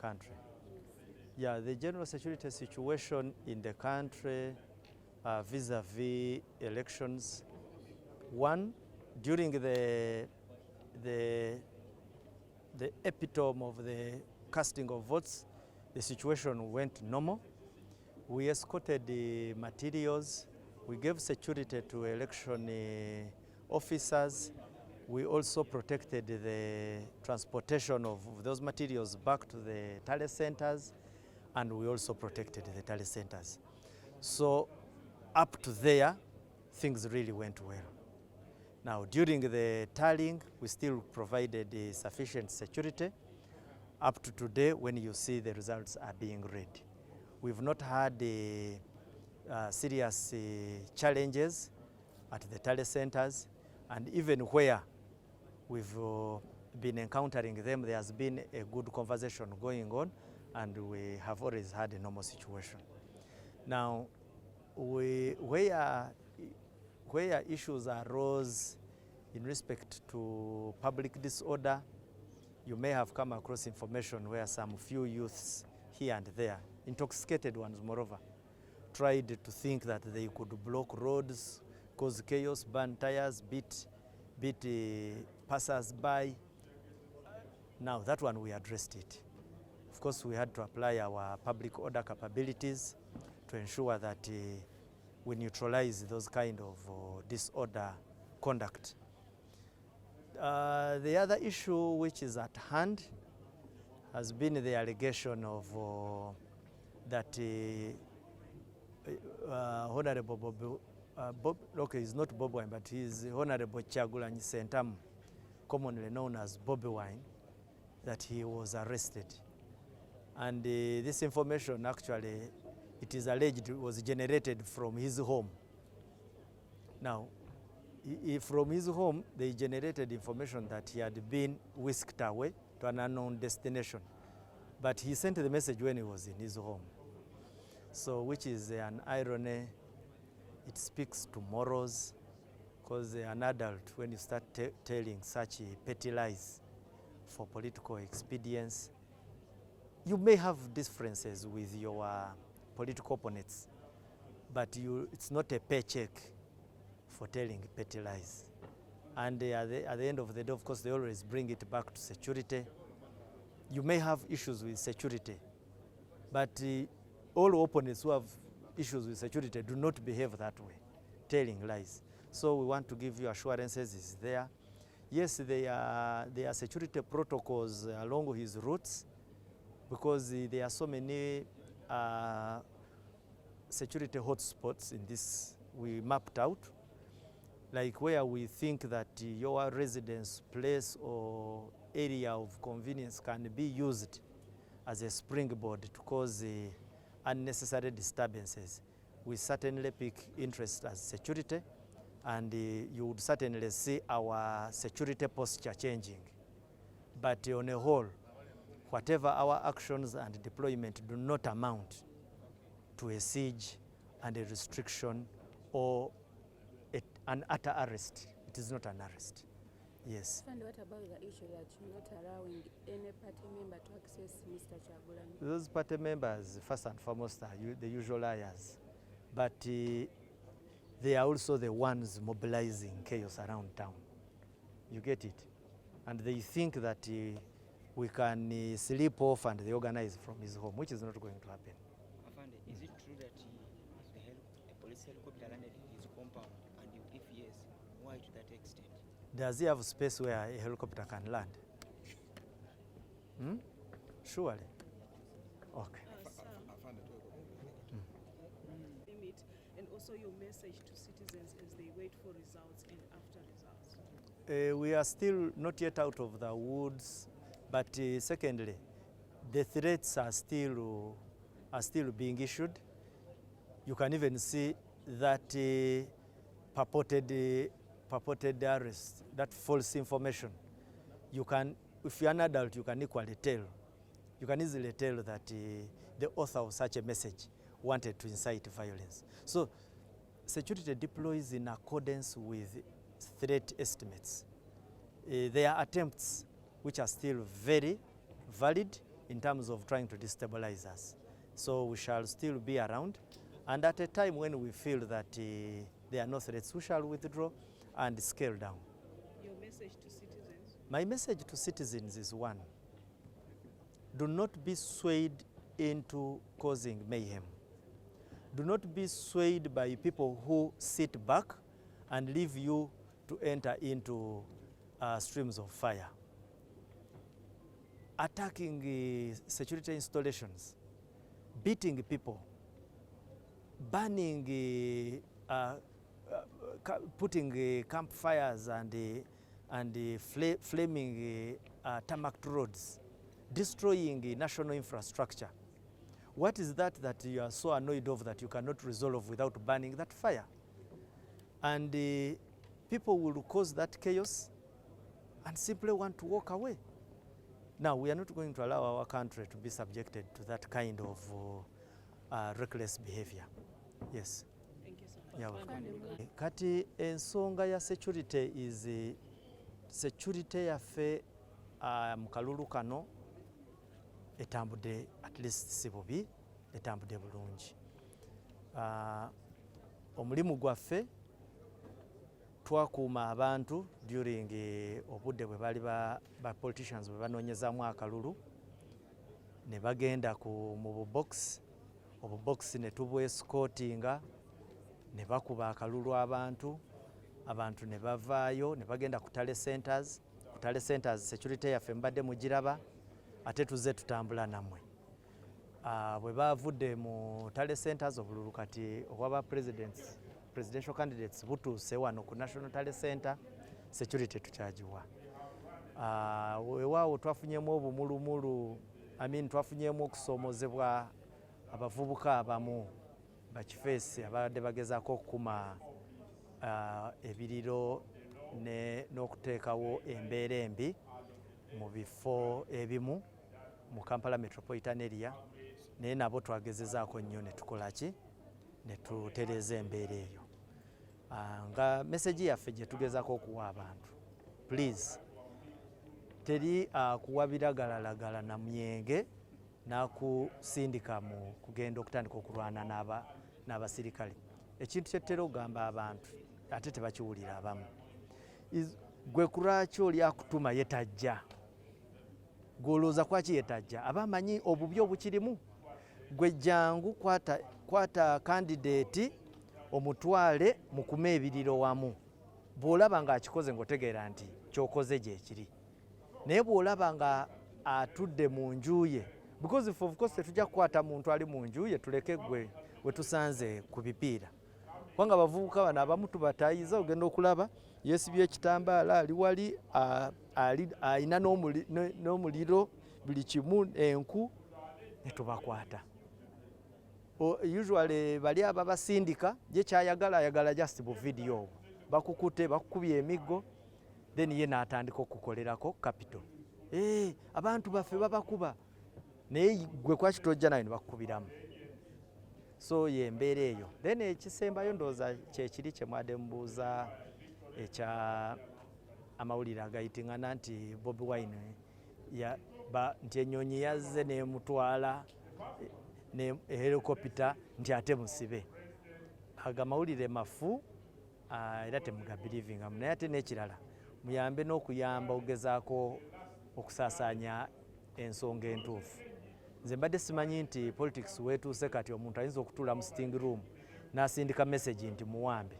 country. Yeah, the general security situation in the country vis-a-vis elections. One, during the epitome of the casting of votes, the situation went normal. We escorted the materials. We gave security to election officers. We also protected the transportation of those materials back to the tally centers, and we also protected the tally centers. So up to there, things really went well. Now, during the tallying, we still provided sufficient security. Up to today, when you see the results are being read. We've not had serious challenges at the tally centers, and even where we've been encountering them, there has been a good conversation going on, and we have always had a normal situation. Now, where issues arose in respect to public disorder, you may have come across information where some few youths here and there, intoxicated ones moreover, tried to think that they could block roads, cause chaos, burn tires, beat passers-by. Now that one we addressed it. Of course, we had to apply our public order capabilities to ensure that we neutralize those kind of disorder conduct. The other issue which is at hand has been the allegation of that Honorable Bob, okay, he's not Bob Wine, but he's Honorable Kyagulanyi Ssentamu, commonly known as Bobi Wine, that he was arrested. And this information actually, it is alleged, was generated from his home. Now, from his home, they generated information that he had been whisked away to an unknown destination. But he sent the message when he was in his home. So, which is an irony. It speaks to morals, because an adult, when you start telling such petty lies for political expedience, you may have differences with your political opponents, but it's not a paycheck for telling petty lies. And at the end of the day, of course, they always bring it back to security. You may have issues with security, but all opponents who have issues with security do not behave that way, telling lies. So we want to give you assurances is there. Yes, there are security protocols along his routes, because there are so many security hotspots in this we mapped out, like where we think that your residence place or area of convenience can be used as a springboard to cause unnecessary disturbances. We certainly pick interest as security, and you would certainly see our security posture changing. But on a whole, whatever our actions and deployment do not amount to a siege and a restriction or an utter arrest. It is not an arrest. Yes. And what about the issue that you're not allowing any party member to access Mr. Kyagulanyi? Those party members, first and foremost, are the usual liars. But they are also the ones mobilizing chaos around town. You get it? And they think that we can sleep off and they organize from his home, which is not going to happen. Afande, is it true that a police helicopter landed in his compound? And if yes, why to that extent? Does he have space where a helicopter can land? Surely. Okay. And also your message to citizens as they wait for results and after results. We are still not yet out of the woods, but secondly, the threats are still being issued. You can even see that purported arrest, that false information. You can, if you're an adult, you can equally tell. You can easily tell that the author of such a message wanted to incite violence. So security deploys in accordance with threat estimates. There are attempts which are still very valid in terms of trying to destabilize us. So we shall still be around, and at a time when we feel that there are no threats, we shall withdraw and scale down. Your message to citizens? My message to citizens is one: do not be swayed into causing mayhem. Do not be swayed by people who sit back and leave you to enter into streams of fire. Attacking security installations, beating people, burning, putting campfires and flaming tarmac roads, destroying national infrastructure. What is that you are so annoyed of that you cannot resolve without burning that fire? And people will cause that chaos and simply want to walk away. Now, we are not going to allow our country to be subjected to that kind of reckless behavior. Yes. Thank you so much. Yeah, welcome. Kati ensonga ya security is security yaffe mu Kalulu kano etambudde at least si bubi, etambudde bulungi. Omulimu gwaffe twakuuma abantu during obudde bwe bali ba politicians bwe banoonyezaamu akalulu ne bagenda mu bubox, obubox ne tubwescootinga ne bakuba akalulu abantu ne bavaayo ne bagenda ku tale centers. Ku tale centers security yaffe mbadde mugiraba, ate tuzze tutambula nammwe. Bwe bavudde mu tale centers obululu kati obwaba presidential candidates butuuse wano ku National Tale Center, security tukyagiwa. Weewaawo twafunyemu obumulumulu, twafunyemu okusoomozebwa abavubuka abamu bakifeesi abadde bagezaako okukuma ebiriro n'okuteekawo embeera embi mu bifo ebimu mu Kampala metropolitan area, naye nabo twagezezaako nnyo ne tukola ki, ne tutereeza embeera eyo. Nga message yaffe gye tugezaako okuwa abantu, please, teri kuwa biragalalagala na myenge n'akusindika mu kugenda okutandika okulwana n'abasirikale. Ekintu kye tutera okugamba abantu ate tebakiwulira abamu, gwe kulwaki oli akutuma yetajja, gwolooza kwaki yetajja, aba amanyi obubi obukirimu. Gwe jangu kwata candidate omutwale mukuma ebiriro wamu, bw'olaba ng'akikoze ng'otegeera nti ky'okoze gye kiri. Naye bw'olaba nga atudde mu nju ye, because of course tetujja kukwata muntu ali mu nju ye tuleke gwe we tusanze ku bipiira. Kubanga abavubuka bano abamu tubatayiza, ogenda okulaba yeesibye ekitambaala ali wali alina n'omuliro buli kimu, enku, ne tubakwata. Usually bali ababasindika ye kyayagala just bu video bakukute bakukubye emiggo, then ye n'atandika okukolerako capital. Abantu baffe babakuba, naye gwe kwaki tojja nayo ne bakukubiramu. So ye mbeera eyo. Then ekisembayo ndowooza kyekiri kye mwadde mubuuza ekya amawulire agayitingana nti Bobi Wine nti ennyonyi yazze n'emutwala ne helicopter nti ate musibe. Aga mawulire mafu era temugabirivinga, naye ate n'ekirala muyambe n'okuyamba ogezaako okusaasaanya ensonga entuufu. Nze mbadde simanyi nti politics weetuuse kati omuntu ayinza okutuula mu sitting room n'asindika message nti muwambe,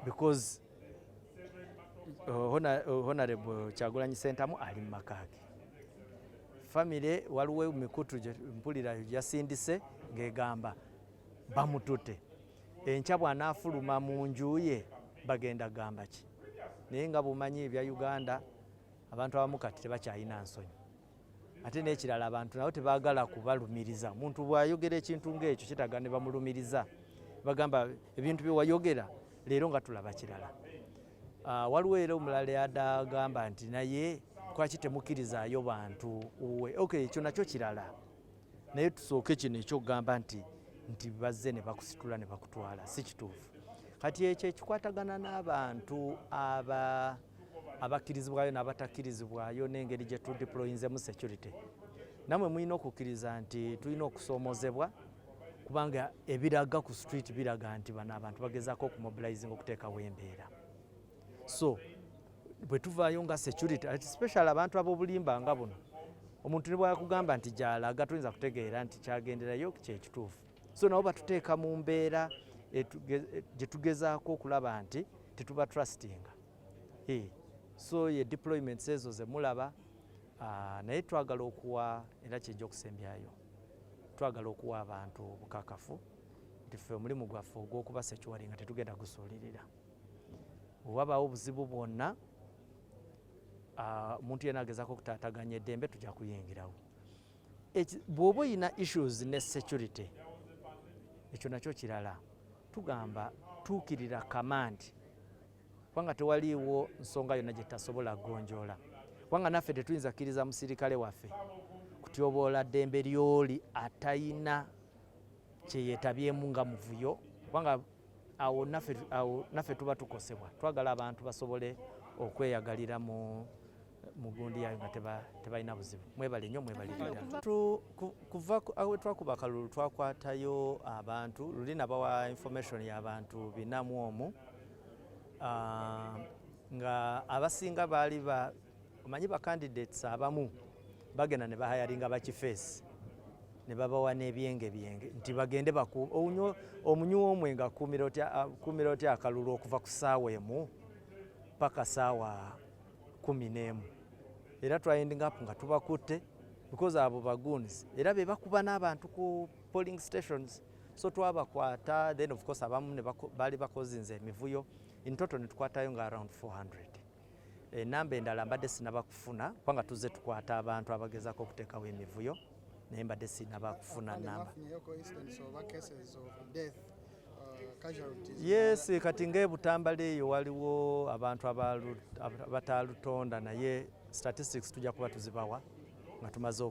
because Honorable Kyagulanyi Ssentamu ali mu makaage. Family waliwo mikutu mpulira yasindise ng'egamba bamutute, enkya bw'anaafuluma mu nju ye bagenda gamba ki? Naye nga bumanyi ebya Uganda abantu abamu kati tebakyalina nsonyi. Ate n'ekirala abantu nabo tebaagala kubalumiriza. Omuntu bw'ayogera ekintu ng'ekyo kitaga ne bamulumiriza, bagamba ebintu bye wayogera leero nga tulaba kirala. Waliwo era omulala yadagamba nti naye kwaki temukirizaayo bantu uwe. Okay, ekyo nakyo kirala, naye tusooke kino ekyokugamba nti bazze ne bakusitula ne bakutwala, si kituufu. Kati ekyo ekikwatagana n'abantu abakkirizibwayo n'abatakkirizibwayo n'engeri gye tudeployinzemu security. Namwe mulina okukkiriza nti tulina okusoomozebwa kubanga ebiraga ku street biraga nti bano abantu bagezaako okumobilizing okuteekawo embeera. So bwe tuvaayo nga security especially abantu ab'obulimba nga buno, omuntu ne bwakugamba nti gy'alaga tuyinza kutegeera nti kyagenderayo kyekituufu. So nabo batuteeka mu mbeera gye tugezaako okulaba nti tetuba trustinga. So ye deployments ezo ze mulaba, naye twagala okuwa era kijja okusembyayo, twagala okuwa abantu obukakafu nti ffe omulimu gwaffe ogw'okuba securing nga tetugenda gusuulirira. Wabaawo obuzibu bwonna omuntu yenna agezaako okutaataganya eddembe tujja kuyingirawo. Bw'oba oyina issues ne security, ekyo nakyo kirala. Tugamba tuukirira command kubanga tewaliiwo nsonga yonna gye tasobola gonjoola. Kubanga naffe tetuyinza kkiriza musirikale waffe kutyoboola ddembe ly'oli atayina kye yeetabyemu nga muvuyo, kubanga awo naffe tuba tukosebwa. Twagala abantu basobole okweyagalira mu gundi yayo nga tebalina buzibu. Mwebale nnyo, mwebalirira. Kuva awe twakuba Kalulu twakwatayo abantu, luli nabawa information y'abantu 400 nga abasinga baali omanyi ba candidates abamu bagenda ne bahayaringa bakifeesi ne babawa n'ebyenge nti bagende omunywa omwenga akuumira otya akalulu okuva ku ssaawa emu paka ssaawa 11. Era twayending up nga tubakutte because abo baguns era be bakuba n'abantu ku polling stations. So twabakwata, then of course abamu baali bakozinze emivuyo. In total ne tukwatayo nga around 400. Namba endala mbadde sinabakufuna kubanga tuzze tukwata abantu abagezaako okuteekawo emivuyo naye mbadde sinabakufuna namba. Yes, kati ng'ebutambala eyo waliwo abantu abataalutonda naye statistics tujja kuba tuzibawa nga tumaze